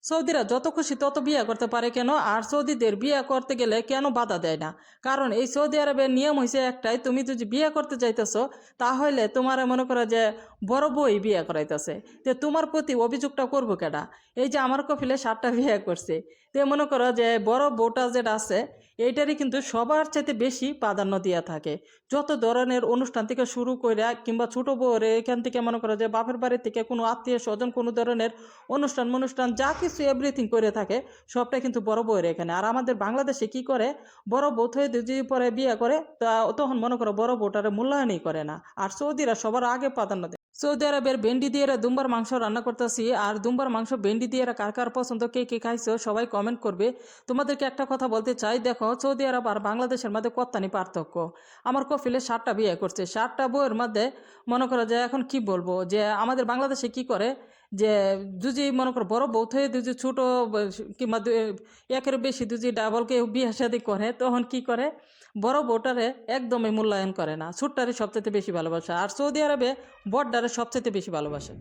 সৌদিরা যত খুশি তত বিয়ে করতে পারে কেন? আর সৌদিদের বিয়ে করতে গেলে কেন বাধা দেয় না? কারণ এই সৌদি আরবের নিয়ম হয়েছে একটাই, তুমি যদি বিয়ে করতে চাইতেছো তাহলে তোমার মনে করো যে বড় বই বিয়ে করাইতেছে, যে তোমার প্রতি অভিযোগটা করবো কেডা? এই যে আমার কফিলে 7টা বিয়ে করছে, তো মনে করো যে বড় বউটা যেটা আছে এইটারই কিন্তু সবার চাইতে বেশি প্রাধান্য দিয়া থাকে। যত ধরনের অনুষ্ঠান থেকে শুরু করে কিংবা ছোট বউরে এখান থেকে মনে করো যে বাপের বাড়ি থেকে কোনো আত্মীয় স্বজন কোনো ধরনের অনুষ্ঠান যা কিছু এভরিথিং করে থাকে সবটা কিন্তু বড় বউয়ের এখানে। আর আমাদের বাংলাদেশে কি করে, বড় বউ হয়ে যদি পরে বিয়ে করে তা তখন মনে করো বড় বউটারে মূল্যায়নই করে না। আর সৌদিরা সবার আগে প্রাধান্য দেয়। সৌদি আরবের ভেন্ডি দিয়ে দুম্বার মাংস রান্না করতেছি, আর দুম্বার মাংস ভেন্ডি দিয়ে কার কার পছন্দ, কে কে খাইছো সবাই কমেন্ট করবে। তোমাদেরকে একটা কথা বলতে চাই, দেখো সৌদি আরব আর বাংলাদেশের মধ্যে কত্তানি পার্থক্য। আমার কফিলে 7টা বিয়ে করছে, 7টা বউয়ের মধ্যে মনে করো যে এখন কি বলবো, যে আমাদের বাংলাদেশে কি করে, যে যদি মনে করো বড় বউ হয়ে যদি ছোট কিংবা একের বেশি যদি ডাবলকে বিয়ে শাদী করে তখন কি করে, বড় বউটারে একদমই মূল্যায়ন করে না, ছোট্টারে সবচেয়ে বেশি ভালোবাসে। আর সৌদি আরবে বড়টারে সবচেয়ে বেশি ভালোবাসে।